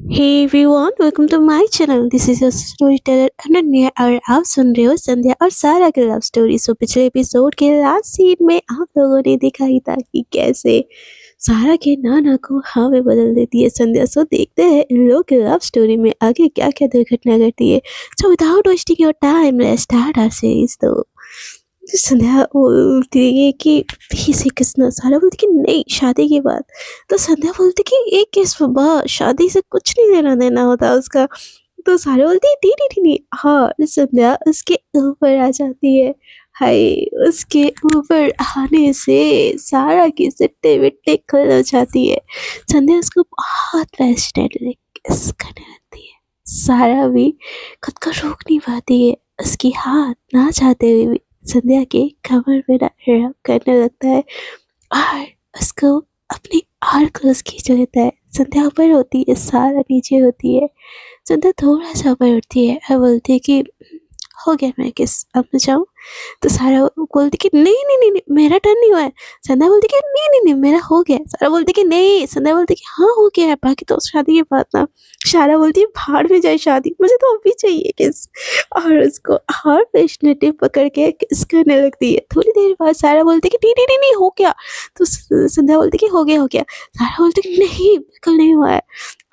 Hey everyone, welcome to my channel. This is your story teller Ananya और आप सुन रहे हो संध्या और सारा की लव स्टोरी। सो पिछले एपिसोड के लास्ट सीन में आप लोगों ने देखा ही था कि कैसे सारा के नाना को हाँ में बदल देती है संध्या। सो देखते हैं इन लोग की लव स्टोरी में आगे क्या क्या दुर्घटना घटती है। So without wasting your time let's start our series. तो संध्या बोलती है कि इसे किसने, सारा बोलती कि नहीं शादी के बाद। तो संध्या बोलती कि एक केस बाबा शादी से कुछ नहीं लेना देना होता उसका। तो सारा बोलती है टी टी टी हाँ। संध्या उसके ऊपर आ जाती है। हाय, उसके ऊपर आने से सारा की सिट्टे विट्टे खुल हो जाती है। संध्या उसको बहुत पैशनेटली किस करने लगती है। सारा भी खुद को रोक नहीं पाती है। उसकी हाथ ना चाहते हुए भी संध्या के कमर में रब करने लगता है और उसको अपनी और क्लोज खींच लेता है। संध्या ऊपर होती है, सारा नीचे होती है। संध्या थोड़ा सा ऊपर उठती है और बोलती है कि हो गया मैं किस, अब मैं जाऊँ। तो सारा बोलती कि नहीं नहीं नहीं नहीं, मेरा टर्न नहीं हुआ है। संध्या बोलती कि नहीं नहीं नहीं मेरा हो गया। सारा बोलती कि नहीं। संध्या बोलती कि हाँ हो गया है, बाकी तो शादी के बाद ना। सारा बोलती है भाड़ में जाए शादी, मुझे तो अभी चाहिए किस। और उसको और पैशनेटली पकड़ के किस करने लगती है। थोड़ी देर बाद सारा बोलती कि नहीं नहीं नहीं नहीं, हो गया। तो संध्या बोलती कि हो गया हो गया। सारा बोलती कि नहीं बिल्कुल नहीं हुआ है।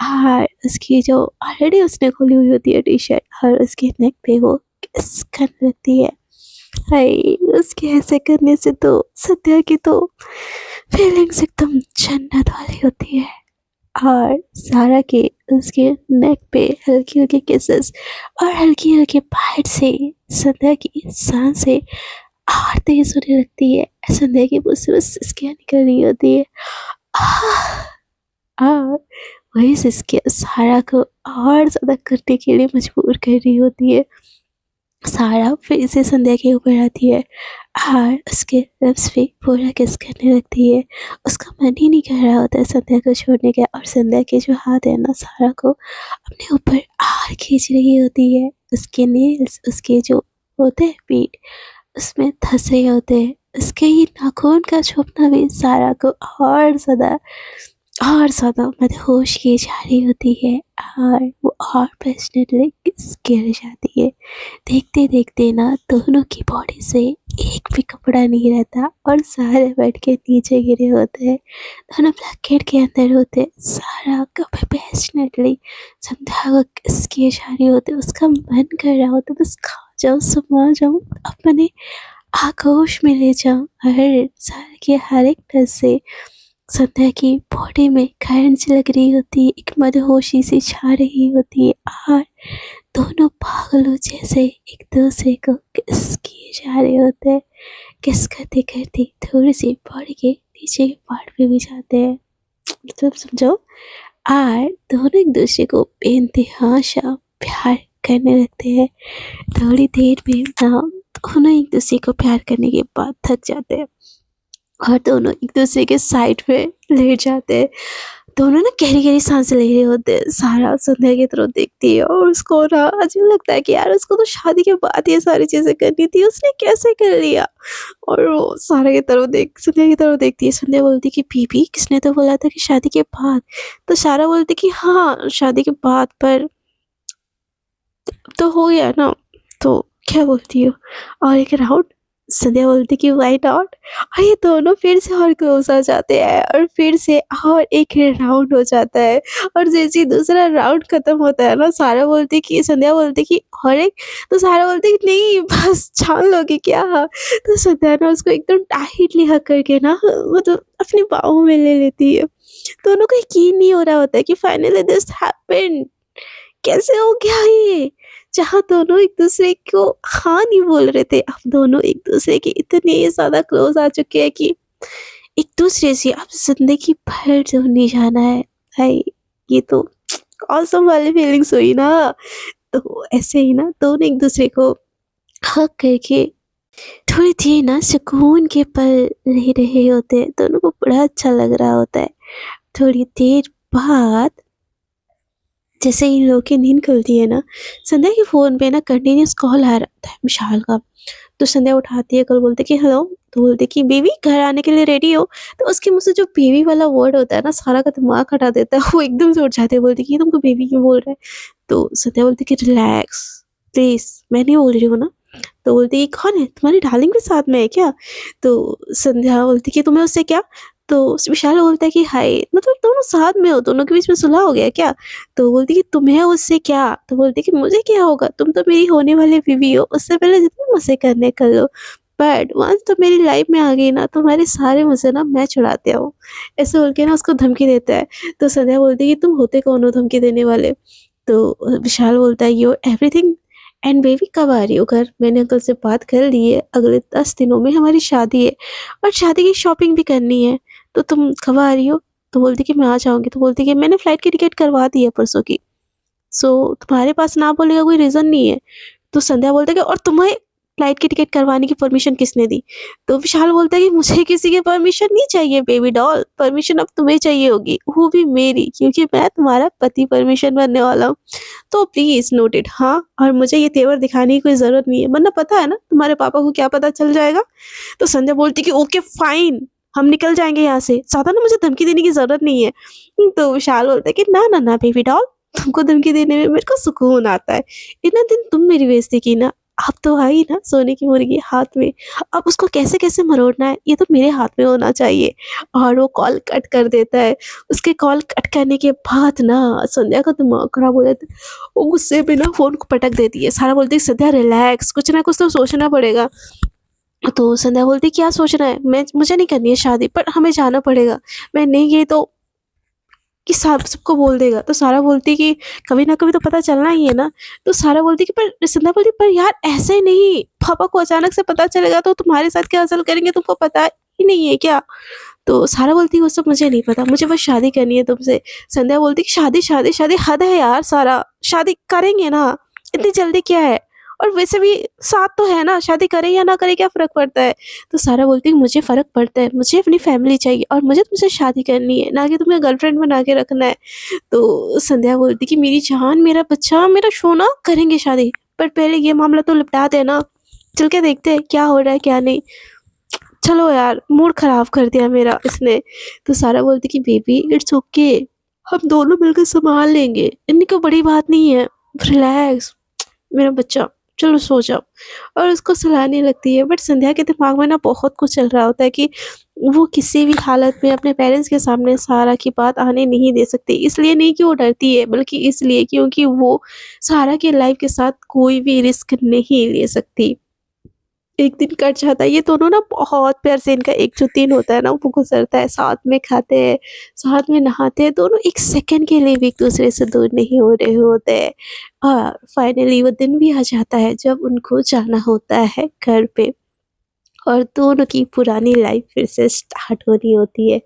और उसकी जो ऑलरेडी उसने खोली हुई होती है टी शर्ट और उसके नेक पे वो किस करने लगती है। हाय, उसके ऐसे करने से तो सत्या की तो फीलिंग्स एकदम जन्नत वाली होती है। और सारा के उसके नेक पे हल्की हल्की किसेस और हल्की हल्की बाइट से संध्या की सांसें और तेज होने लगती है। संध्या की मुंह से बस सिसकियां निकल रही होती है। और वही सिसकियां सारा को और ज्यादा करने के लिए मजबूर कर रही होती है। सारा फिर से संध्या के ऊपर आती है और उसके लिप्स पे पूरा किस करने लगती है। उसका मन ही नहीं कर रहा होता है संध्या को छोड़ने का। और संध्या के जो हाथ है ना सारा को अपने ऊपर और खींच रही होती है। उसके नेल्स, उसके जो होते हैं पीठ, उसमें धंस रहे होते हैं। उसके ही नाखून का छुपना भी सारा को और ज़्यादा मदहोश की जा रही होती है। और वो और पैशनेटली किस गिर जाती है। देखते देखते ना दोनों की बॉडी से एक भी कपड़ा नहीं रहता और सारे बेड के नीचे गिरे होते हैं। दोनों ब्लैंकेट के अंदर होते। सारा कभी पैशनेटली संध्या को किस किए जा रही होती। उसका मन कर रहा होता बस खा जाऊँ, समा जाऊँ, अपने आगोश में ले जाऊँ। हर सारे के हर एक टच से संध्या की बॉडी में करंट सी लग रही होती है, एक मदहोशी सी छा रही होती है। और दोनों पागलों जैसे एक दूसरे को किस किए जा रहे होते हैं। किस करते करते थोड़ी सी बॉडी के नीचे के पार्ट पे भी जाते हैं, मतलब समझो। और दोनों एक दूसरे को बेइंतहा प्यार करने लगते हैं। थोड़ी देर में ना दोनों एक दूसरे को प्यार करने के बाद थक जाते हैं और दोनों एक दूसरे के साइड पे लेट जाते हैं। दोनों ना गहरी गहरी सांसें ले रहे होते हैं। सारा संध्या की तरफ देखती है और उसको ना अजीब लगता है कि यार उसको तो शादी के बाद ये सारी चीजें करनी थी, उसने कैसे कर लिया। और वो सारा की तरफ संध्या की तरफ देखती है। संध्या बोलती कि बीबी किसने तो बोला था कि शादी के बाद। तो सारा बोलती कि हाँ शादी के बाद, पर तो हो गया ना। तो क्या बोलती हो और एक राउंड। संध्या बोलती कि वाई नॉट। और ये दोनों फिर से और क्लोज आ जाते हैं और फिर से और एक राउंड हो जाता है। और जैसे ही दूसरा राउंड खत्म होता है ना, सारा बोलती कि संध्या बोलती कि और एक। तो सारा बोलती कि नहीं बस छान लोगी क्या। तो संध्या ना उसको एकदम टाइटली हक करके ना मतलब अपनी बाहों में ले लेती है। दोनों को यकीन नहीं हो रहा होता है कि फाइनली दिस हैपेंड। कैसे हो गया ये, जहाँ दोनों एक दूसरे को हाँ नहीं बोल रहे थे, अब दोनों एक दूसरे के इतने ज़्यादा क्लोज आ चुके हैं कि एक दूसरे से अब जिंदगी भर जो नहीं जाना है। भाई ये तो ऑसम वाली फीलिंग्स हुई ना। तो ऐसे ही ना दोनों एक दूसरे को हक करके थोड़ी देर ना सुकून के पल ले रहे होते हैं। दोनों को बड़ा अच्छा लग रहा होता है। थोड़ी देर बाद जैसे ही इन लोगों की नींद खुलती है ना, संध्या के फ़ोन पे ना कंटिन्यूअस कॉल आ रहा है विशाल का। तो संध्या उठाती है, कॉल बोलती है कि हेलो, तो बोलती है कि बेबी घर आने के लिए रेडी हो? तो उसके मुँह से जो बेबी वाला वर्ड होता है ना, सारा का दिमाग हटा देता है। वो एकदम से उठ जाती है, बोलती है कि ये तुमको बेबी क्यों बोल रहा है? तो संध्या बोलती है कि रिलैक्स, प्लीज़, मैं नहीं बोल रही हूँ ना। तो बोलती है, ये कौन है? तुम्हारी डार्लिंग भी साथ में है क्या? तो संध्या बोलती है कि तुम्हें उससे क्या? तो विशाल बोलता है कि हाय, मतलब दोनों साथ में हो, दोनों के बीच में सुलह हो गया क्या? तो बोलती है कि तुम्हें उससे क्या? तो बोलती है कि मुझे क्या होगा? तुम तो मेरी होने वाली बीवी हो, उससे पहले जितने मज़े करने कर लो। बट वन्स तुम मेरी लाइफ में आ गई ना, तुम्हारे सारे मज़े ना मैं छुड़ाते हूँ। ऐसे बोल के ना उसको धमकी देता है। तो संध्या बोलती है कि तुम होते कौन हो धमकी देने वाले? तो विशाल बोलता है, यू एवरीथिंग। एंड बेबी कब आ रही हो घर? मैंने अंकल से बात कर ली है, अगले 10 दिनों में हमारी शादी है और शादी की शॉपिंग भी करनी है। तो तुम कब आ रही हो? तो बोलती कि मैं आ जाऊँगी। तो बोलती कि मैंने फ्लाइट की टिकट करवा दी है परसों की। सो तुम्हारे पास ना बोलने का कोई रीज़न नहीं है। तो संध्या बोलता है कि और तुम्हें फ्लाइट की टिकट करवाने की परमिशन किसने दी? तो विशाल बोलता है कि मुझे किसी की परमिशन नहीं चाहिए बेबी डॉल, परमिशन अब तुम्हें चाहिए होगी, वो भी मेरी, क्योंकि मैं तुम्हारा पति परमिशन बनने वाला हूँ। तो प्लीज़ नोट इट, हाँ? और मुझे ये तेवर दिखाने की कोई ज़रूरत नहीं है, वरना पता है ना तुम्हारे पापा को क्या पता चल जाएगा? तो संध्या बोलती कि ओके फाइन, हम निकल जाएँगे यहाँ से, ज़्यादा ना मुझे धमकी देने की ज़रूरत नहीं है। तो विशाल बोलता है कि ना, ना, ना बेबी डॉल, तुमको धमकी देने में मेरे को सुकून आता है। इतने दिन तुम मेरी बेइज़्ज़ती की ना, अब तो आई ना सोने की मुर्गी हाथ में, अब उसको कैसे-कैसे मरोड़ना है ये तो मेरे हाथ में होना चाहिए। और वो कॉल कट कर देता है। उसके कॉल कट करने के बाद ना संध्या का दिमाग खराब हो जाता है। वो गुस्से में ना फ़ोन को पटक देती है। सारा बोलती है संध्या रिलैक्स, कुछ ना कुछ तो सोचना पड़ेगा। तो संध्या बोलती है क्या सोचना है? मुझे नहीं करनी है शादी, पर हमें जाना पड़ेगा। मैं नहीं गई तो कि सबको बोल देगा। तो सारा बोलती है कि कभी ना कभी तो पता चलना ही है ना। तो सारा बोलती है कि पर संध्या बोलती है पर यार ऐसे नहीं, पापा को अचानक से पता चलेगा तो तुम्हारे साथ क्या हसल करेंगे तुमको पता ही नहीं है क्या? तो सारा बोलती है वो सब मुझे नहीं पता, मुझे बस शादी करनी है तुमसे। संध्या बोलती है कि शादी, शादी, शादी हद है यार सारा, शादी करेंगे ना, इतनी जल्दी क्या है? और वैसे भी साथ तो है ना, शादी करें या ना करें क्या फ़र्क पड़ता है? तो सारा बोलती है मुझे फ़र्क पड़ता है, मुझे अपनी फैमिली चाहिए और मुझे तुमसे शादी करनी है, ना कि तुम्हें गर्लफ्रेंड बना के रखना है। तो संध्या बोलती कि मेरी जान, मेरा बच्चा, मेरा सोना, करेंगे शादी, पर पहले ये मामला तो निपटा देना। चल के देखते हैं क्या हो रहा है क्या नहीं। चलो यार, मूड ख़राब कर दिया मेरा इसने। तो सारा बोलती कि बेबी इट्स ओके, हम दोनों मिलकर सँभाल लेंगे, इतनी कोई बड़ी बात नहीं है, रिलैक्स मेरा बच्चा, चलो सो जाओ। और उसको सुलाने लगती है, बट संध्या के दिमाग में ना बहुत कुछ चल रहा होता है कि वो किसी भी हालत में अपने पेरेंट्स के सामने सहारा की बात आने नहीं दे सकती। इसलिए नहीं कि वो डरती है, बल्कि इसलिए क्योंकि वो सहारा की लाइफ़ के साथ कोई भी रिस्क नहीं ले सकती। एक दिन कट जाता है, ये दोनों ना बहुत प्यार से इनका एक जो दिन होता है ना वो गुज़रता है, साथ में खाते हैं, साथ में नहाते हैं, दोनों 1 सेकंड के लिए भी एक-दूसरे से दूर नहीं हो रहे होते हैं। और फाइनली वो दिन भी आ जाता है जब उनको जाना होता है घर पे और दोनों की पुरानी लाइफ़ फिर से स्टार्ट होनी होती है।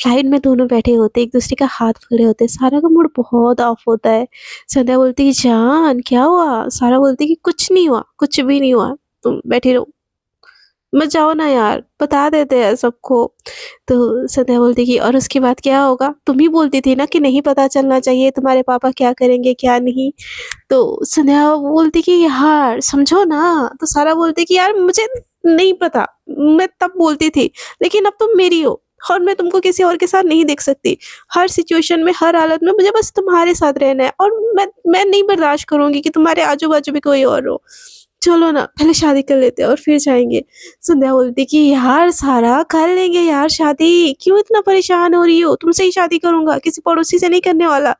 फ्लाइट में दोनों बैठे होते हैं, एक-दूसरे का हाथ पकड़े होते हैं, सारा का मूड बहुत ऑफ होता है। संध्या बोलती है, "जान क्या हुआ?" सारा बोलती है कि, "कुछ नहीं हुआ, कुछ भी नहीं हुआ, तुम बैठी रहो।" मत जाओ ना यार, बता देते हैं सबको। तो संध्या बोलती कि और उसके बाद क्या होगा? तुम ही बोलती थी ना कि नहीं पता चलना चाहिए तुम्हारे पापा क्या करेंगे, क्या नहीं। तो संध्या बोलती कि यार समझो ना, तो सारा बोलती कि यार मुझे नहीं पता, मैं तब बोलती थी, लेकिन अब तुम मेरी हो और मैं तुमको किसी और के साथ नहीं देख सकती। हर सिचुएशन में, हर हालत में मुझे बस तुम्हारे साथ रहना है और मैं नहीं बर्दाश्त करूँगी कि तुम्हारे आजू-बाजू भी कोई और हो। चलो ना, पहले शादी कर लेते हैं और फिर जाएँगे। संध्या बोलती कि यार सारा कर लेंगे यार शादी, क्यों इतना परेशान हो रही हो? तुमसे ही शादी करूँगा, किसी पड़ोसी से नहीं करने वाला।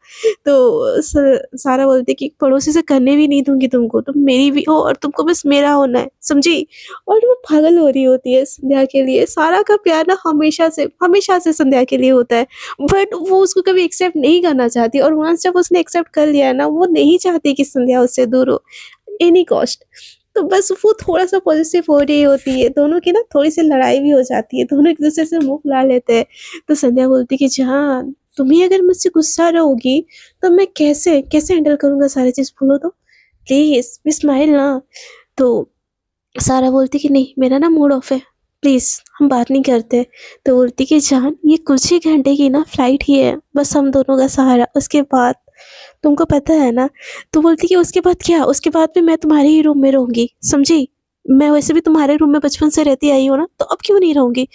तो सारा बोलती कि पड़ोसी से करने भी नहीं दूँगी तुमको, तुम मेरी भी हो और तुमको बस मेरा होना है, समझी? और वो पागल हो रही होती है संध्या के लिए। सारा का प्यार ना हमेशा से संध्या के लिए होता है, बट वो उसको कभी एक्सेप्ट नहीं करना चाहती और वन्स जब उसने एक्सेप्ट कर लिया है ना, वो नहीं चाहती कि संध्या उससे दूर हो, एनी कॉस्ट। तो बस वो थोड़ा-सा पॉज़ेसिव हो रही होती है, दोनों की ना थोड़ी-सी लड़ाई भी हो जाती है, दोनों एक-दूसरे से मुँह फुला लेते हैं। तो संध्या बोलती कि जान, तुम ही अगर मुझसे गुस्सा रहोगी, तो मैं कैसे हैंडल करूँगा सारी चीज़ बोलो तो? प्लीज़ बी स्माइल ना। तो सारा बोलती कि नहीं मेरा ना मूड ऑफ है, प्लीज़ हम बात नहीं करते। तो बोलती कि जान ये कुछ ही घंटे की ना फ्लाइट ही है, बस हम दोनों का सहारा, उसके बाद तुमको पता है ना। तो बोलती कि उसके बाद क्या, उसके बाद भी मैं तुम्हारे ही रूम में रहूँगी, समझी? मैं वैसे भी तुम्हारे रूम में बचपन से रहती आई हूँ ना, तो अब क्यों नहीं रहूँगी?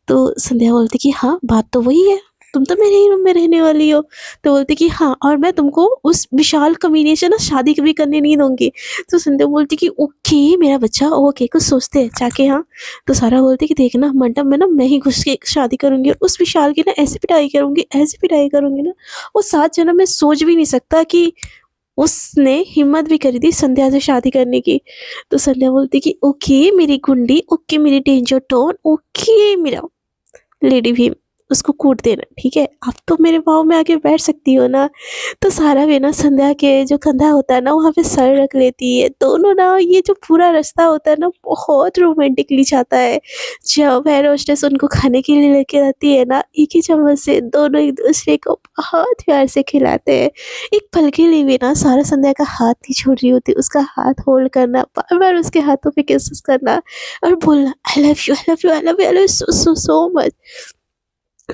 तो संध्या बोलती कि हाँ, बात तो वही है, तुम तो मेरे ही रूम में रहने वाली हो। तो बोलती कि हाँ, और मैं तुमको उस विशाल कमीने से ना शादी कभी करने नहीं दूँगी। तो संध्या बोलती कि ओके मेरा बच्चा, ओके कुछ सोचते हैं जाके हाँ। तो सारा बोलती कि देखना मंडप में ना मैं ही घुस के शादी करूँगी और उस विशाल की ना ऐसी पिटाई करूँगी ना, वो 7 जन्म में सोच भी नहीं सकता कि उसने हिम्मत भी करी थी संध्या से शादी करने की। तो संध्या बोलती कि ओके मेरी गुंडी, ओके मेरी डेंजर टोन, ओके मेरा लेडी भीम, उसको कूट देना, ठीक है? अब तो मेरे पाँव में आके बैठ सकती हो ना। तो सारा भी ना संध्या के जो कंधा होता है ना वहाँ पे सर रख लेती है। दोनों ना ये जो पूरा रास्ता होता है ना बहुत रोमांटिकली जाता है। जब एयर होस्टेस उनको खाने के लिए लेके आती है ना, एक ही चम्मच से दोनों एक दूसरे को बहुत प्यार से खिलाते हैं। एक पल के लिए भी ना सारा संध्या का हाथ नहीं छोड़ रही होती, उसका हाथ होल्ड करना, बार बार उसके हाथों पे किसेस करना और बोलना I love you, I love you, I love you, I love you so so so much.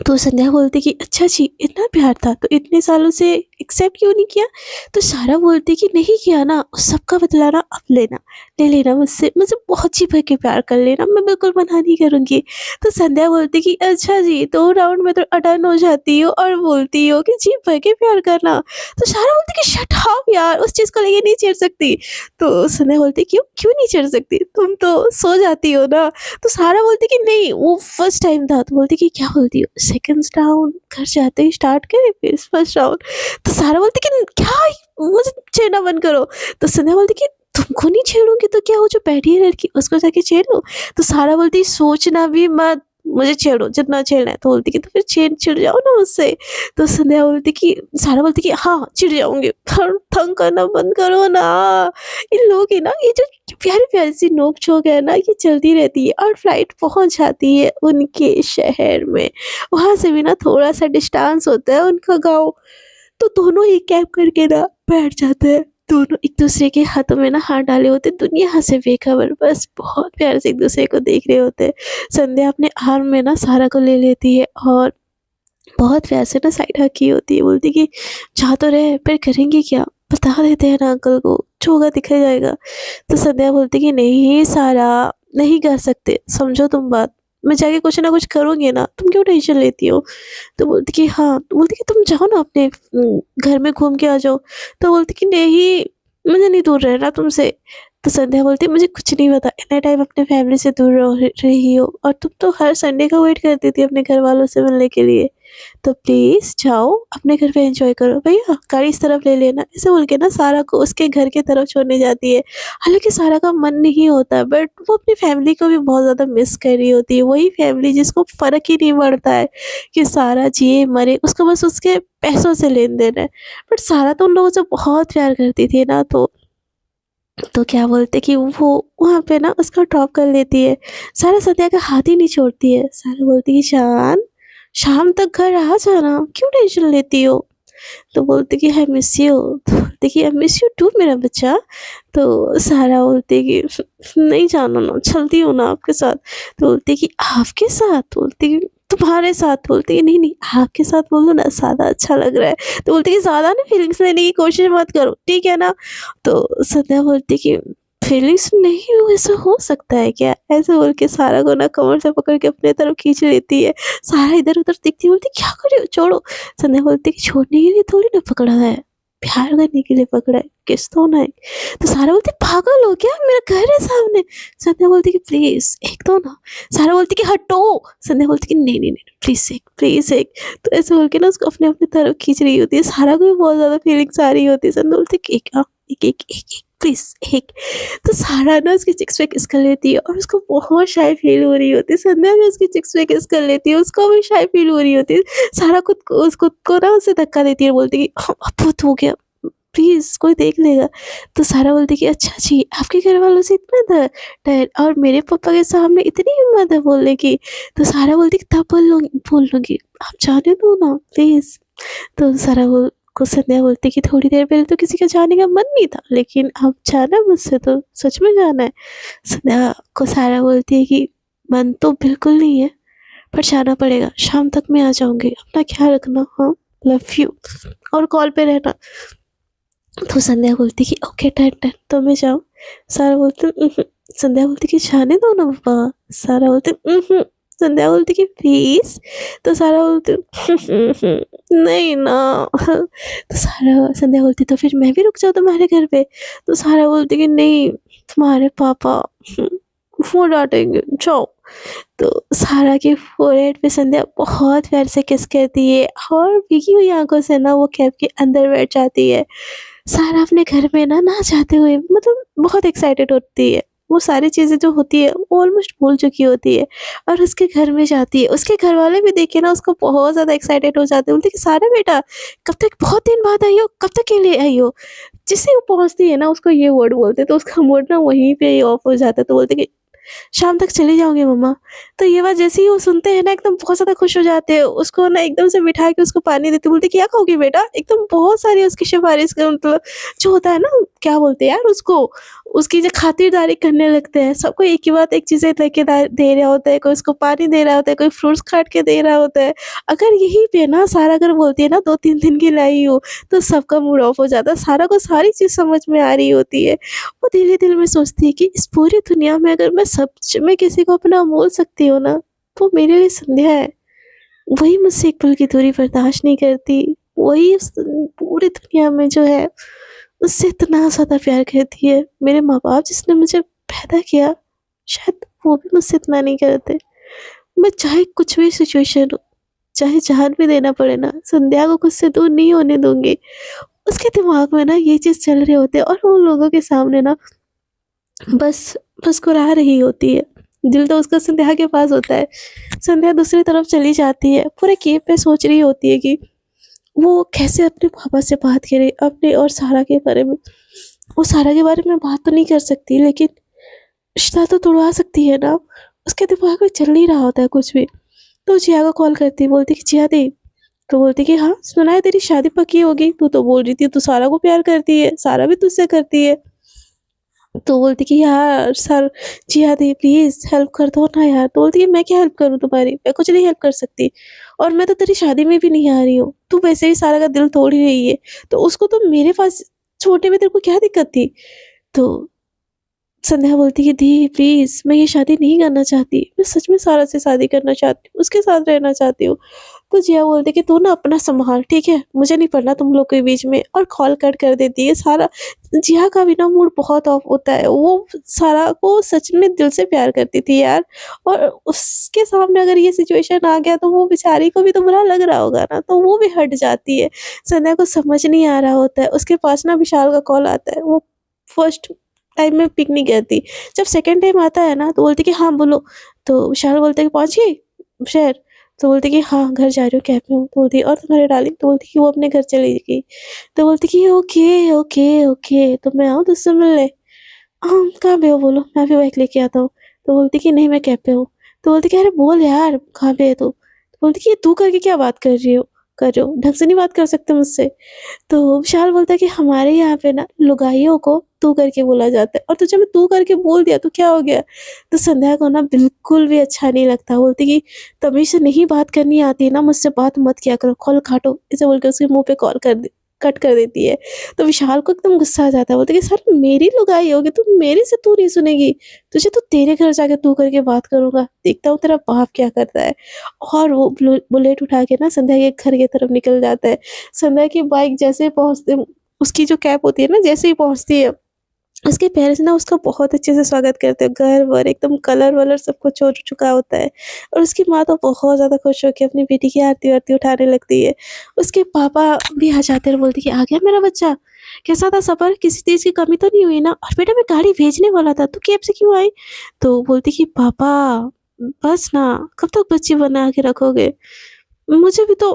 तो संध्या बोलती कि अच्छा जी इतना प्यार था तो इतने सालों से एक्सेप्ट क्यों नहीं किया? तो सारा बोलती कि नहीं किया ना, उस सबका बदला ना अब लेना, ले लेना मुझसे, मुझे बहुत जी भर के प्यार कर लेना, मैं बिल्कुल मना नहीं करूँगी। तो संध्या बोलती कि अच्छा जी 2 राउंड में तो अटर्न हो जाती हो और बोलती हो कि जी भर के प्यार करना। तो सारा बोलती कि शट अप यार, उस चीज़ को लेके नहीं चिढ़ सकती। तो संध्या बोलती क्यों, क्यों नहीं चिढ़ सकती? तुम तो सो जाती हो ना। तो सारा बोलती कि नहीं वो फर्स्ट टाइम था। तो बोलती कि क्या बोलती हो, सेकंड राउंड घर जाते ही स्टार्ट करें फिर फर्स्ट राउंड? तो सारा बोलती कि क्या, मुझे छेड़ना बंद करो। तो संध्या बोलती कि तुमको नहीं छेड़ूंगी तो क्या, वो जो बैठी है लड़की उसको जाके छेड़ लो। तो सारा बोलती सोचना भी मत, मुझे छेड़ो जितना छेड़ना है। तो बोलती कि तो फिर चिढ़ जाओ ना मुझसे। तो संध्या बोलती कि सारा बोलती कि हाँ चिढ़ जाऊंगी, पर तंग करना बंद करो ना। इन लोगों की ना ये जो प्यारी प्यारी सी नोक झोंक है ना ये चलती रहती है और फ्लाइट पहुंच जाती है उनके शहर में। वहां से भी ना थोड़ा सा डिस्टेंस होता है उनका गाँव। तो दोनों ही कैब करके ना बैठ जाते हैं। दोनों एक दूसरे के हाथों में ना हाथ डाले होते, दुनिया से बेखबर, बस बहुत प्यार से एक दूसरे को देख रहे होते हैं। संध्या अपने आर्म में ना सारा को ले लेती है और बहुत प्यार से ना साइड हग की होती है। बोलती कि जा तो रहे फिर करेंगे क्या, बता देते हैं ना अंकल को, जो होगा दिखा जाएगा। तो संध्या बोलती कि नहीं सारा, नहीं कर सकते, समझो तुम बात, मैं जाके कुछ ना कुछ करूँगी ना, तुम क्यों टेंशन लेती हो? तो बोलती कि हाँ, तो बोलती कि तुम जाओ ना अपने घर में घूम के आ जाओ। तो बोलती कि नहीं, मुझे नहीं दूर रहना तुमसे। तो संध्या बोलती मुझे कुछ नहीं पता, इतने टाइम अपने फैमिली से दूर रही हो और तुम तो हर संडे का वेट करती थी अपने घर वालों से मिलने के लिए। तो प्लीज़ जाओ अपने घर पे एंजॉय करो, भैया गाड़ी इस तरफ ले लेना, ऐसे बोल के ना सारा को उसके घर की तरफ छोड़ने जाती है। हालाँकि सारा का मन नहीं होता बट वो अपनी फैमिली को भी बहुत ज़्यादा मिस कर रही होती है। वही फैमिली जिसको फ़र्क ही नहीं पड़ता है कि सारा जिए मरे, उसको बस उसके पैसों से लेन-देन है। बट सारा तो उन लोगों से बहुत प्यार करती थी ना, तो क्या बोलते कि वो वहाँ पे ना उसको ड्रॉप कर लेती है। सारा संध्या का हाथ ही नहीं छोड़ती है। सारा बोलती है शान, शाम तक घर आ जाना, क्यों टेंशन लेती हो? तो बोलती कि आई मिस यू। तो बोलती कि आई मिस यू टू मेरा बच्चा। तो सारा बोलती कि नहीं जाना ना, चलती हूँ ना आपके साथ। तो बोलती कि आपके साथ? बोलती कि तुम्हारे साथ। बोलती कि नहीं नहीं आपके साथ बोलो ना, ज़्यादा अच्छा लग रहा है। तो बोलती कि ज़्यादा ना फीलिंग्स लेने की कोशिश मत करो, ठीक है ना? तो संध्या बोलती कि फीलिंग्स नहीं हुए, ऐसा हो सकता है क्या? ऐसे बोल के सारा को ना कमर से पकड़ के अपने तरफ खींच लेती है। सारा इधर-उधर देखती है, बोलती क्या कर रही हो? छोड़ो। संध्या बोलती कि छोड़ने के लिए थोड़ी ना पकड़ा है, प्यार करने के लिए पकड़ा है, किस तो ना है। तो सारा बोलती पागल हो क्या, मेरा घर है सामने। संध्या बोलती कि प्लीज़ एक दो ना। सारा बोलती कि हटो। संध्या बोलती कि नहीं, नहीं, नहीं प्लीज़ एक। तो ऐसे बोल के ना उसको अपने तरफ खींच रही होती है। सारा को भी बहुत ज़्यादा फीलिंग्स आ रही होती है। संध्या बोलती कि एक हाँ, एक प्लीज़ एक। तो सारा ना उसकी चिक्स पे किस कर लेती है और उसको बहुत शाय फ़ील हो रही होती है। संध्या भी उसकी चिक्स पे किस कर लेती है, उसको भी शाय फ़ील हो रही होती है। सारा खुद को ना उसे धक्का देती है, बोलती कि हाँ, अब बहुत हो गया, प्लीज़ कोई देख लेगा। तो सारा बोलती कि अच्छा जी, आपके घर वालों से इतना डर और मेरे पापा के सामने इतनी हिम्मत है बोलने की। तो सारा बोलती कि तब बोल लूँगी, आप जाने दो ना प्लीज़। तो सारा को संध्या बोलती कि थोड़ी देर पहले तो किसी का जाने का मन नहीं था, लेकिन अब जाना है मुझसे तो सच में जाना है। संध्या को सारा बोलती है कि मन तो बिल्कुल नहीं है, पर जाना पड़ेगा, शाम तक मैं आ जाऊँगी, अपना ख्याल रखना हाँ। लव यू और कॉल पे रहना। तो संध्या बोलती कि ओके डन डन, तो मैं जाऊँ? सारा बोलते संध्या बोलती कि जाने दो ना पापा। सारा बोलते संध्या बोलती कि प्लीज़। तो सारा बोलते नहीं ना। तो सारा संध्या बोलती तो फिर मैं भी रुक जाऊँ तुम्हारे घर पे? तो सारा बोलती कि नहीं, तुम्हारे पापा वो डाँटेंगे, जाओ। तो सारा के फ़ोरहेड पे संध्या बहुत प्यार से किस करती है और भीगी हुई आँखों से ना वो कैब के अंदर बैठ जाती है। सारा अपने घर में ना चाहते हुए मतलब बहुत एक्साइटेड होती है। वो सारी चीज़ें जो होती है वो ऑलमोस्ट भूल चुकी होती है और उसके घर में जाती है। उसके घरवाले भी देख के ना उसको बहुत ज़्यादा एक्साइटेड हो जाते हैं। बोलते हैं कि सारा बेटा कब तक, बहुत दिन बाद आई हो, कब तक के लिए आई हो? जैसे ही वो पहुँचती है ना उसको ये वर्ड बोलते हैं तो उसका मूड ना वहीं पे ही ऑफ हो जाता है। तो बोलते हैं कि शाम तक चली जाऊँगी मम्मा। तो ये बात जैसे ही वो सुनते हैं ना एकदम बहुत ज़्यादा खुश हो जाते हैं। उसको ना एकदम से बिठा के उसको पानी देते, बोलते क्या खाओगी बेटा? एकदम बहुत सारी उसकी सिफ़ारिश का मतलब जो होता है ना, क्या बोलते हैं यार उसको? उसकी जो खातिरदारी करने लगते हैं। सबको एक ही बात एक चीज़ें लेके दे रहा होता है, कोई उसको पानी दे रहा होता है, कोई फ्रूट्स काट के दे रहा होता है। अगर यहीं पे ना सारा अगर बोलती है ना 2-3 दिन की लाई हूँ, तो सबका मूड ऑफ हो जाता है। सारा को सारी चीज़ समझ में आ रही होती है। वो दिल ही दिल में सोचती है कि इस पूरी दुनिया में अगर मैं सच में किसी को अपना बोल सकती हूँ ना, तो मेरे लिए संध्या है। वही मुझसे एक पल की दूरी बर्दाश्त नहीं करती। वही उस पूरी दुनिया में जो है, उससे इतना ज़्यादा प्यार करती है। मेरे माँ-बाप जिसने मुझे पैदा किया, शायद वो भी मुझसे इतना नहीं करते। मैं चाहे कुछ भी सिचुएशन हो, चाहे जान भी देना पड़े ना, संध्या को खुद से दूर नहीं होने दूँगी। उसके दिमाग में ना ये चीज़ चल रही होती है और उन लोगों के सामने ना बस मुस्कुरा रही होती है। दिल तो उसका संध्या के पास होता है। संध्या दूसरी तरफ चली जाती है। पूरे केप में सोच रही होती है कि वो कैसे अपने पापा से बात करे अपने और सारा के बारे में। वो सारा के बारे में बात तो नहीं कर सकती लेकिन रिश्ता तो तुड़वा सकती है ना। उसके दिमाग में चल नहीं रहा होता है कुछ भी। तो जिया को कॉल करती है, बोलती कि जिया दी। तो बोलती कि हाँ, सुना है तेरी शादी पक्की हो गई। तू तो बोल रही थी तू सारा को प्यार करती है, सारा भी तुझसे करती है। तो बोलती कि यार सर, जिया दी प्लीज़ हेल्प कर दो ना यार। तो बोलती कि मैं क्या हेल्प करूँ तुम्हारी? मैं कुछ नहीं हेल्प कर सकती और मैं तो तेरी शादी में भी नहीं आ रही हूँ। तू वैसे ही सारा का दिल तोड़ ही रही है, तो उसको तो मेरे पास छोड़ने में तेरे को क्या दिक्कत थी? तो संध्या बोलती कि दी प्लीज़ मैं ये शादी नहीं करना चाहती। मैं सच में सारा से शादी करना चाहती हूँ, उसके साथ रहना चाहती हूँ। तो जिया बोलती कि तू ना अपना सँभाल, ठीक है? मुझे नहीं पड़ना तुम लोग के बीच में, और कॉल कट कर देती है। सारा जिया का भी ना मूड बहुत ऑफ होता है। वो सारा को सच में दिल से प्यार करती थी यार, और उसके सामने अगर ये सिचुएशन आ गया तो वो बेचारी को भी तो बुरा लग रहा होगा ना, तो वो भी हट जाती है। संध्या को समझ नहीं आ रहा होता है। उसके पास ना विशाल का कॉल आता है। वो फर्स्ट टाइम में पिक नहीं करती। जब सेकंड टाइम आता है ना तो बोलती कि हाँ बोलो। तो विशाल बोलता है कि पहुँच गई शहर? तो बोलती कि हाँ घर जा रही हूँ, कैब में हूँ। तो बोलती है और तुम्हारी डार्लिंग? तो बोलती कि वो अपने घर चली गई। तो बोलती कि ओके ओके ओके, तो मैं आऊँ तुझसे मिलने? हाँ कहाँ पे हो बोलो, मैं भी बाइक लेके आता हूँ। तो बोलती कि नहीं मैं कैब पे हूँ। तो बोलती कि अरे बोल यार कहाँ पे है तू? तो बोलती कि तू करके क्या बात कर रहे हो, ढंग से नहीं बात कर सकते मुझसे? तो विशाल बोलता है कि हमारे यहाँ पे ना लुगाइयों को तू करके बोला जाता है, और तुझे मैं तू करके बोल दिया तो क्या हो गया? तो संध्या को ना बिल्कुल भी अच्छा नहीं लगता। बोलती कि तमीज़ से नहीं बात करनी आती है ना, मुझसे बात मत किया करो, कॉल काटो। ऐसे बोल के उसके मुँह पे कॉल कट कर देती है। तो विशाल को एकदम गुस्सा आ जाता है। बोलता है कि सर मेरी लुगाई होगी, तू मेरे से तू नहीं सुनेगी। तुझे तो तेरे घर जाके तू करके बात करूँगा। देखता हूँ तेरा बाप क्या करता है। और वो बुलेट उठा के ना संध्या के घर की तरफ निकल जाता है। संध्या की बाइक जैसे पहुँचते, उसकी जो कैब होती है ना जैसे ही पहुँचती है, उसके पेरेंट्स ना उसका बहुत अच्छे से स्वागत करते हैं। घर-वर एकदम कलर-वलर सब कुछ हो चुका होता है, और उसकी माँ तो बहुत ज़्यादा खुश होके अपनी बेटी की आरती-वारती उठाने लगती है। उसके पापा भी आ जाते हैं और बोलते हैं कि आ गया मेरा बच्चा? कैसा था सफ़र? किसी चीज़ की कमी तो नहीं हुई ना? और बेटा मैं गाड़ी भेजने वाला था, तू कैब से क्यों आई? तो बोलती कि पापा बस ना, कब तक बच्ची बना के रखोगे? मुझे भी तो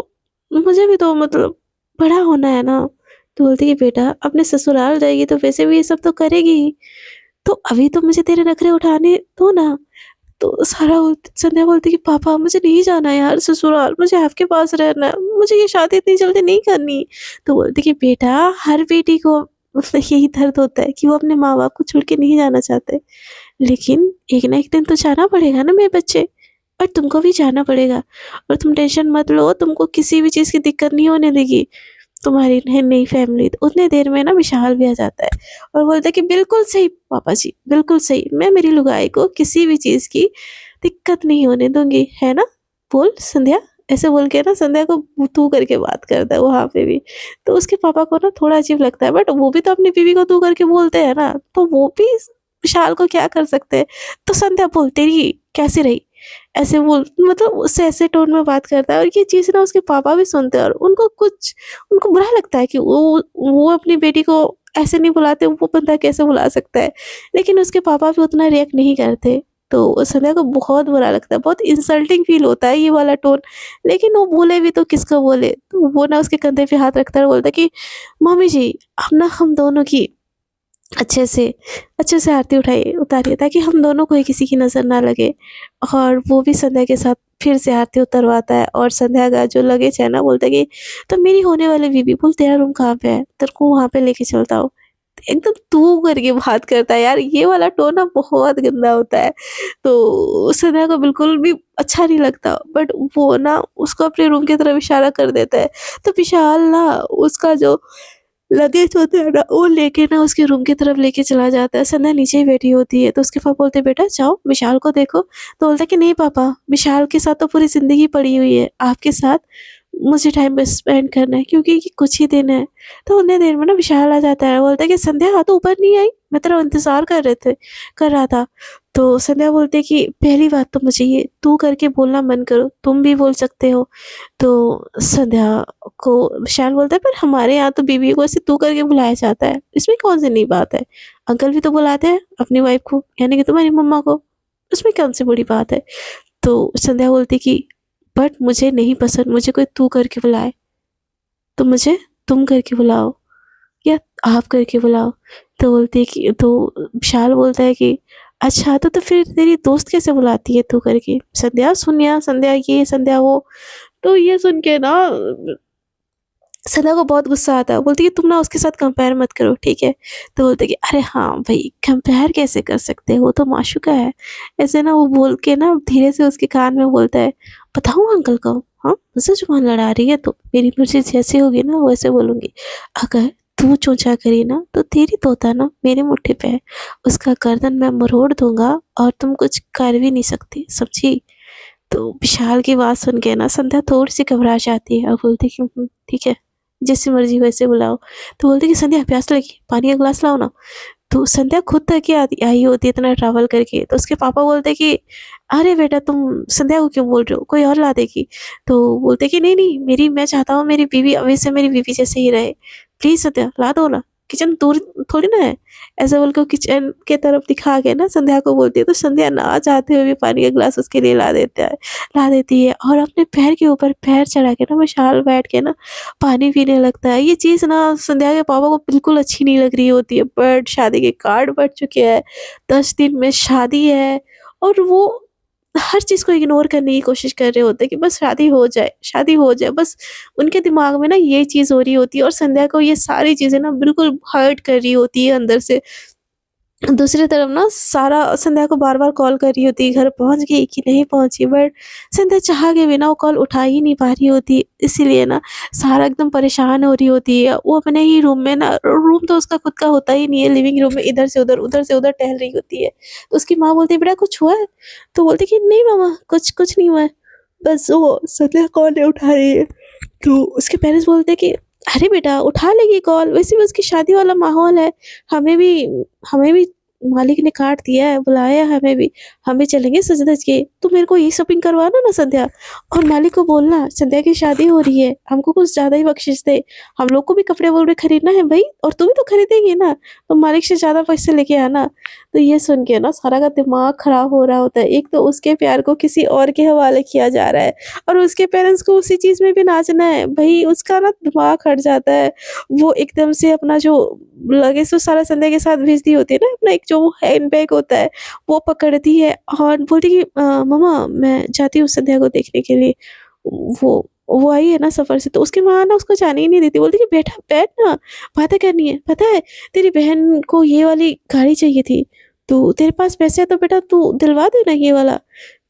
मुझे भी तो मतलब बड़ा होना है ना। तो बोलती है बेटा अपने ससुराल जाएगी तो वैसे भी ये सब तो करेगी ही, तो अभी तो मुझे तेरे नखरे उठाने दो ना। तो संध्या बोलती कि पापा मुझे नहीं जाना यार ससुराल, मुझे आपके पास रहना है, मुझे ये शादी इतनी जल्दी नहीं करनी। तो बोलती कि बेटा हर बेटी को यही दर्द होता है कि वो अपने माँ-बाप को छोड़ के नहीं जाना चाहते, लेकिन एक ना एक दिन तो जाना पड़ेगा ना मेरे बच्चे। और तुमको भी जाना पड़ेगा और तुम टेंशन मत लो, तुमको किसी भी चीज़ की दिक्कत नहीं होने देगी तुम्हारी है नई फैमिली। तो उतने देर में ना विशाल भी आ जाता है और बोलता है कि बिल्कुल सही पापा जी, बिल्कुल सही, मैं मेरी लुगाई को किसी भी चीज़ की दिक्कत नहीं होने दूंगी, है ना? बोल संध्या, ऐसे बोल के ना संध्या को तू करके बात करता है वहाँ पे भी। तो उसके पापा को ना थोड़ा अजीब लगता है, बट वो भी तो अपनी बीवी को तू करके बोलते हैं ना, तो वो भी विशाल को क्या कर सकते हैं। तो संध्या बोल तेरी कैसी रही, ऐसे बोल, मतलब उससे ऐसे टोन में बात करता है। और ये चीज़ ना उसके पापा भी सुनते हैं और उनको बुरा लगता है कि वो अपनी बेटी को ऐसे नहीं बुलाते, वो बंदा कैसे बुला सकता है। लेकिन उसके पापा भी उतना रिएक्ट नहीं करते। तो संध्या को बहुत बुरा लगता है, बहुत इंसल्टिंग फ़ील होता है ये वाला टोन। लेकिन वो बोले भी तो किसको बोले? तो वो ना उसके कंधे पे हाथ रखता है और बोलता है कि मम्मी जी, अब ना हम दोनों की अच्छे से अच्छे से आरती उतारिए ताकि हम दोनों को ही किसी की नज़र ना लगे। और वो भी संध्या के साथ फिर से आरती उतरवाता है और संध्या का जो लगेज है ना, बोलता है कि तो मेरी होने वाली बीवी, बोल तेरा रूम कहाँ पे है? तेरे को वहाँ पे लेके चलता हूँ। एकदम तू करके बात करता है यार, ये वाला टोन ना बहुत गंदा होता है। तो संध्या को बिल्कुल भी अच्छा नहीं लगता, बट वो ना उसको अपने रूम की तरफ इशारा कर देता है। तो विशाल ना उसका जो लगेज होता है ना, वो लेके ना उसके रूम की तरफ लेके चला जाता है। संध्या नीचे ही बैठी होती है, तो उसके पापा बोलते हैं बेटा जाओ विशाल को देखो। तो बोलता है कि नहीं पापा, विशाल के साथ तो पूरी ज़िंदगी पड़ी हुई है, आपके साथ मुझे टाइम स्पेंड करना है क्योंकि ये कुछ ही दिन है। तो उतने देर में ना विशाल आ जाता है, बोलता है कि संध्या तो ऊपर नहीं आई, मैं तेरा इंतज़ार कर रहा था। तो संध्या बोलती है कि पहली बात तो मुझे ये तू करके बोलना बंद करो, तुम भी बोल सकते हो। तो संध्या को विशाल बोलता है पर हमारे यहाँ तो बीवी को ऐसे तू करके बुलाया जाता है, इसमें कौन सी नई बात है? अंकल भी तो बुलाते हैं अपनी वाइफ को, यानी कि तुम्हारी मम्मा को, उसमें कौन सी बड़ी बात है? तो संध्या बोलती कि बट मुझे नहीं पसंद, मुझे कोई तू करके बुलाए, तो मुझे तुम करके बुलाओ या आप करके बुलाओ। तो बोलती है कि तो विशाल बोलता है कि अच्छा तो फिर तेरी दोस्त कैसे बुलाती है तू करके? संध्या सुन, या संध्या ये संध्या वो। तो ये सुन के ना सना को बहुत गुस्सा आता है, बोलती है कि तुम ना उसके साथ कंपेयर मत करो, ठीक है? तो बोलते कि अरे हाँ भाई, कंपेयर कैसे कर सकते हैं, वो तो माशूका है। ऐसे ना वो बोल के ना धीरे से उसके कान में बोलता है, बताऊँ अंकल को? हाँ, मुझसे जुबान लड़ा रही है तो मेरी मर्जी जैसी होगी ना वैसे बोलूँगी। अगर तू चूचा करी ना तो तेरी तोता ना मेरे मुट्ठी पे है, उसका गर्दन मैं मरोड़ दूंगा और तुम कुछ कर भी नहीं सकती, समझी? तो विशाल की बात सुन के ना संध्या थोड़ी सी घबरा जाती है और बोलती कि ठीक है, जैसी मर्जी वैसे बुलाओ। तो बोलती कि संध्या प्यास लगी, पानी का ग्लास लाओ ना। तो संध्या खुद थक के आती आई होती है इतना ट्रैवल करके, तो उसके पापा बोलते कि अरे बेटा तुम संध्या को क्यों बोल रहे हो, कोई और ला देगी। तो बोलते कि नहीं नहीं, मेरी मैं चाहता हूँ मेरी बीवी अभी से मेरी बीवी जैसे ही रहे, प्लीज संध्या ला दो ना, किचन दूर थोड़ी ना है। ऐसा बोल के वो किचन के तरफ दिखा के ना संध्या को बोलती है, तो संध्या ना चाहते हुए भी पानी का ग्लास उसके लिए ला देती है और अपने पैर के ऊपर पैर चढ़ा के ना विशाल बैठ के ना पानी पीने लगता है। ये चीज़ ना संध्या के पापा को बिल्कुल अच्छी नहीं लग रही होती है, बट शादी के कार्ड बढ़ चुके हैं, 10 दिन में शादी है और वो हर चीज़ को इग्नोर करने की कोशिश कर रहे होते हैं कि बस शादी हो जाए, बस उनके दिमाग में ना ये चीज़ हो रही होती है और संध्या को ये सारी चीज़ें ना बिल्कुल हर्ट कर रही होती है अंदर से। दूसरी तरफ ना सारा संध्या को बार-बार कॉल कर रही होती है, घर पहुँच गई कि नहीं पहुँची, बट संध्या चाह के भी ना वो कॉल उठा ही नहीं पा रही होती। इसीलिए ना सारा एकदम परेशान हो रही होती है। वो अपने ही रूम में ना, रूम तो उसका खुद का होता ही नहीं है, लिविंग रूम में इधर से उधर से उधर टहल रही होती है। तो उसकी माँ बोलती है, "बेटा कुछ हुआ है?" तो बोलती है कि नहीं मम्मा, कुछ कुछ नहीं हुआ है। बस वो संध्या कॉल नहीं उठा रही है। तो उसके पेरेंट्स बोलते हैं कि अरे बेटा उठा लेगी कॉल, वैसे भी उसकी शादी वाला माहौल है, हमें भी हमें भी मालिक ने काट दिया है, बुलाया है हमें भी, हम भी चलेंगे सज-धज के, तो मेरे को ये शॉपिंग करवाना ना संध्या, और मालिक को बोलना संध्या की शादी हो रही है, हमको कुछ ज़्यादा ही बख्शीश दे, हम लोग को भी कपड़े-वपड़े खरीदना है भई, और तू भी तो खरीदेगी ना, तो मालिक से ज़्यादा पैसे लेके आना। तो ये सुन के ना सारा का दिमाग खराब हो रहा होता है, एक तो उसके प्यार को किसी और के हवाले किया जा रहा है और उसके पेरेंट्स को उसी चीज़ में भी नाचना है, भई उसका ना दिमाग हट जाता है। वो एकदम से अपना जो लगेज तो सारा संध्या के साथ भेज दी होती है ना, अपना एक जो हैंडबैग होता है, वो पकड़ती है और बोलती है कि मम्मा मैं जाती हूँ संध्या को देखने के लिए। वो आई है ना सफ़र से, तो उसकी माँ ना उसको जाने ही नहीं देती, बोलती कि बेटा बैठ ना, बातें करनी है। पता है तेरी बहन को ये वाली गाड़ी चाहिए थी, तो तेरे पास पैसे हैं तो बेटा तू दिलवा देना ये वाला।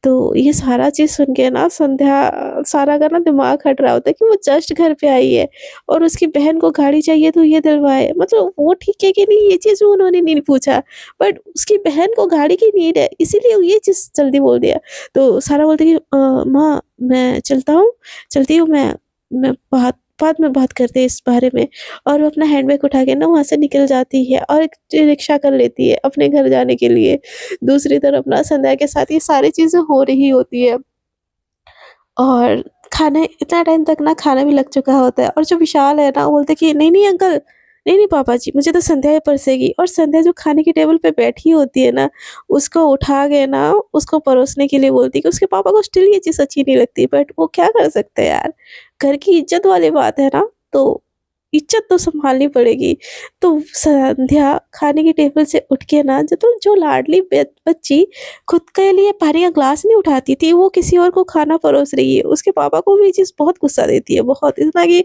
तो ये सारा चीज़ सुन के ना संध्या सारा का ना दिमाग हट रहा होता है कि वो जस्ट घर पे आई है और उसकी बहन को गाड़ी चाहिए तो ये दिलवाए। मतलब वो ठीक है कि नहीं ये चीज़ उन्होंने नहीं पूछा, बट उसकी बहन को गाड़ी की नीड है इसीलिए वो ये चीज़ जल्दी बोल दिया। तो सारा बोलती है कि माँ मैं चलता हूँ, चलती हूँ मैं बाद में बात करते हैं इस बारे में। और वो अपना हैंडबैग उठा के ना वहाँ से निकल जाती है और एक रिक्शा कर लेती है अपने घर जाने के लिए। दूसरी तरफ ना संध्या के साथ ये सारी चीज़ें हो रही होती है और खाने इतना टाइम तक ना खाना भी लग चुका होता है और जो विशाल है ना वो बोलते कि नहीं, नहीं अंकल, नहीं, नहीं पापा जी, मुझे तो संध्या ही परसेगी। और संध्या जो खाने की टेबल पे बैठी होती है ना, उसको उठा के ना उसको परोसने के लिए बोलती है कि उसके पापा को स्टिल ये चीज़ अच्छी नहीं लगती, बट वो क्या कर सकते हैं यार, घर की इज़्ज़त वाली बात है ना, तो इज़्ज़त तो सँभालनी पड़ेगी। तो संध्या खाने की टेबल से उठ के ना जो लाडली बच्ची खुद के लिए पानी का ग्लास नहीं उठाती थी, वो किसी और को खाना परोस रही है। उसके पापा को भी ये चीज़ बहुत गुस्सा देती है, बहुत। इतना कि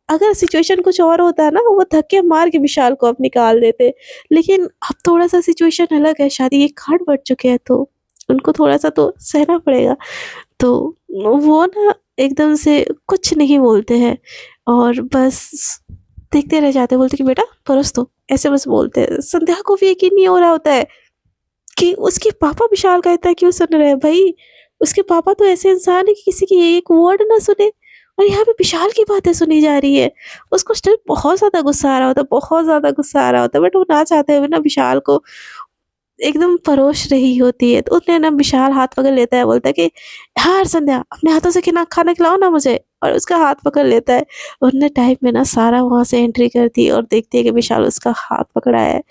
अगर सिचुएशन कुछ और होता ना, वो धक्के मार के विशाल को अब निकाल देते। लेकिन अब थोड़ा-सा सिचुएशन अलग है, शादी के कार्ड बढ़ चुके हैं, तो उनको थोड़ा-सा तो सहना पड़ेगा। तो वो ना एकदम से कुछ नहीं बोलते हैं और बस देखते रह जाते हैं, बोलते कि बेटा परोस दो, ऐसे बस बोलते हैं। संध्या को भी यकीन नहीं हो रहा होता है कि उसके पापा विशाल का इतना क्यों सुन रहे हैं भाई? उसके पापा तो ऐसे इंसान है कि किसी की एक वर्ड ना सुने और यहाँ पे विशाल की बातें सुनी जा रही है। उसको स्टिल बहुत ज़्यादा गुस्सा आ रहा होता है, बहुत ज़्यादा गुस्सा आ रहा होता है, बट वो ना चाहते हुए ना विशाल को एकदम परोस रही होती है। तो उसने ना विशाल हाथ पकड़ लेता है, बोलता है कि यार संध्या अपने हाथों से खिना खाना खिलाओ ना मुझे, और उसका हाथ पकड़ लेता है। उतने टाइम में ना सारा वहाँ से एंट्री करती है और देखती है कि विशाल उसका हाथ पकड़ा है।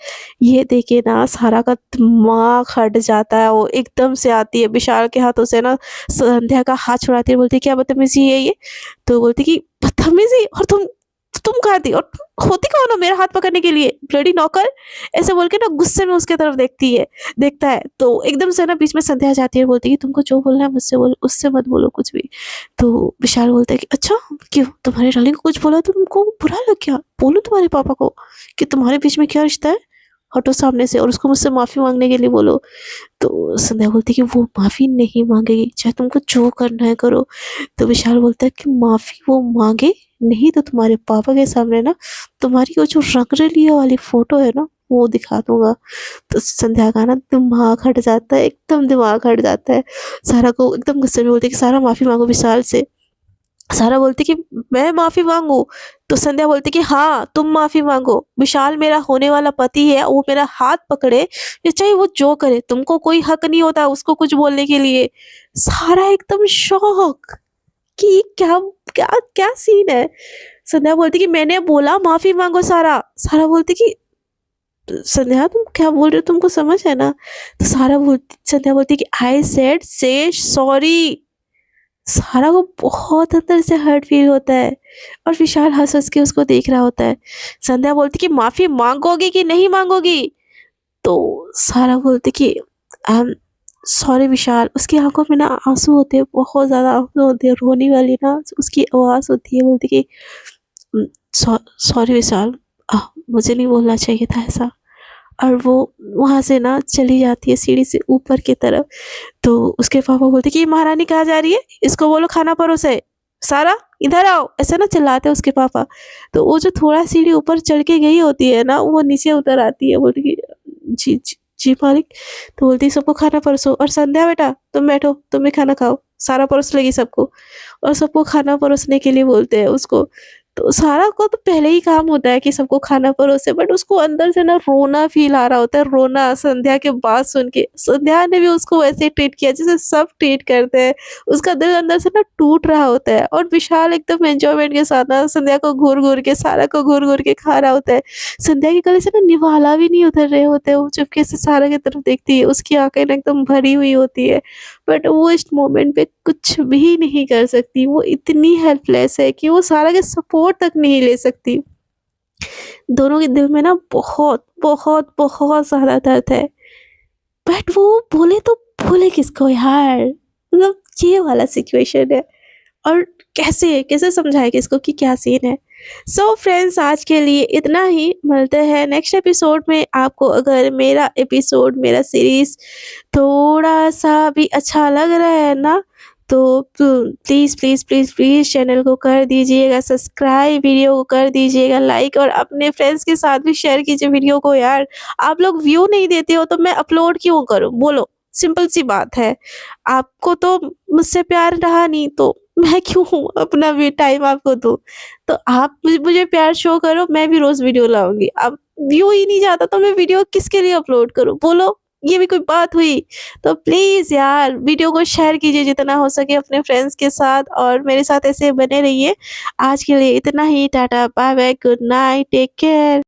ये देख के ना सारा का दिमाग हट जाता है, वो एकदम से आती है विशाल के हाथों से ना संध्या का हाथ छुड़ाती है, बोलती है क्या बदतमीज़ी है ये? तो बोलती कि बदतमीज़ी, और तुम कहाँ थी और होती कौन हो मेरा हाथ पकड़ने के लिए ब्लडी नौकर? ऐसे बोल के ना गुस्से में उसके तरफ देखता है। तो एकदम से ना बीच में संध्या आ जाती है और बोलती है कि तुमको जो बोलना है मुझसे बोलो, उससे मत बोलो कुछ भी। तो विशाल बोलता है कि अच्छा क्यों, तुम्हारी डार्लिंग को कुछ बोला तो तुमको बुरा लग गया? बोलूँ तुम्हारे पापा को कि तुम्हारे बीच में क्या रिश्ता है? हटो सामने से और उसको मुझसे माफ़ी माँगने के लिए बोलो। तो संध्या बोलती है कि वो माफ़ी नहीं माँगेगी, चाहे तुमको जो करना है करो। तो विशाल बोलता है कि माफ़ी वो माँगे नहीं तो तुम्हारे पापा के सामने ना तुम्हारी वो जो रंगरलिया वाली फ़ोटो है ना, वो दिखा दूँगा। तो संध्या का ना दिमाग हट जाता है, एकदम दिमाग हट जाता है। सारा को एकदम गुस्से में बोलती है कि सारा माफ़ी माँगो विशाल से। सारा बोलती कि मैं माफ़ी माँगूँ? तो संध्या बोलती कि हाँ, तुम माफ़ी माँगो। विशाल मेरा होने वाला पति है, वो मेरा हाथ पकड़े या चाहे वो जो करे, तुमको कोई हक नहीं होता उसको कुछ बोलने के लिए। सारा एकदम शॉक कि क्या क्या क्या सीन है? संध्या बोलती कि मैंने बोला माफ़ी माँगो सारा। सारा बोलती कि संध्या तुम क्या बोल रहे हो, तुमको समझ है ना? तो संध्या बोलती कि आई सेड से सॉरी। सारा को बहुत अंदर से हर्ट फील होता है और विशाल हँस-हँस के उसको देख रहा होता है। संध्या बोलती कि माफ़ी माँगोगी कि नहीं माँगोगी? तो सारा बोलती कि आई एम सॉरी विशाल। उसकी आँखों में ना आँसू होते हैं, बहुत ज़्यादा आँसू होते हैं, रोने वाली ना उसकी आवाज़ होती है। बोलती कि उम, सॉरी विशाल, मुझे नहीं बोलना चाहिए था ऐसा। और वो वहाँ से ना चली जाती है सीढ़ी से ऊपर की तरफ। तो उसके पापा बोलते कि ये महारानी कहाँ जा रही है? इसको बोलो खाना परोसे। सारा इधर आओ, ऐसे ना चिल्लाते हैं उसके पापा। तो वो जो थोड़ा सीढ़ी ऊपर चढ़ के गई होती है ना, वो नीचे उतर आती है, बोलती कि जी, जी, जी मालिक। तो बोलती है सबको खाना परोसो और संध्या बेटा तुम बैठो, तुम भी खाना खाओ। सारा परोस लेगी सबको और सबको खाना परोसने के लिए बोलते हैं उसको। तो सारा को तो पहले ही काम होता है कि सबको खाना परोसे, बट उसको अंदर से ना रोना फ़ील आ रहा होता है, रोना संध्या के बात सुन के। संध्या ने भी उसको वैसे ही ट्रीट किया जैसे सब ट्रीट करते हैं। उसका दिल अंदर से ना टूट रहा होता है और विशाल एकदम एन्जॉयमेंट के साथ ना संध्या को घूर-घूर के, सारा को घूर-घूर के खा रहा होता है। संध्या के गले से ना निवाला भी नहीं उतर रहे होते, वो चुपके से सारा की तरफ देखती है, उसकी आँखें ना एकदम भरी हुई होती है। बट वो इस मोमेंट पे कुछ भी नहीं कर सकती, वो इतनी हेल्पलेस है कि वो सारा के सपोर्ट तक नहीं ले सकती। दोनों के दिल में ना बहुत, बहुत, बहुत ज़्यादा दर्द है, बट वो बोले तो बोले किसको यार? मतलब ये वाला सिचुएशन है। और कैसे कैसे समझाए किसको कि क्या सीन है? सो फ्रेंड्स, आज के लिए इतना ही। मिलते हैं नेक्स्ट एपिसोड में। आपको अगर मेरा एपिसोड, मेरा सीरीज़ थोड़ा-सा भी अच्छा लग रहा है ना, तो please, please, please, please channel को कर दीजिएगा सब्सक्राइब, वीडियो को कर दीजिएगा लाइक और अपने फ्रेंड्स के साथ भी शेयर कीजिए वीडियो को यार। आप लोग व्यू नहीं देते हो तो मैं अपलोड क्यों करूँ बोलो? सिंपल सी बात है। आपको तो मुझसे प्यार रहा नहीं तो मैं क्यों अपना भी टाइम आपको दूँ? तो आप मुझे प्यार शो करो, मैं भी रोज़ वीडियो लाऊँगी। अब व्यू ही नहीं जाता तो मैं वीडियो किसके लिए अपलोड करूँ बोलो? ये भी कोई बात हुई? तो प्लीज़ यार वीडियो को शेयर कीजिए जितना हो सके अपने फ्रेंड्स के साथ और मेरे साथ ऐसे बने रहिए। आज के लिए इतना ही। Tata, bye bye, good night, take care.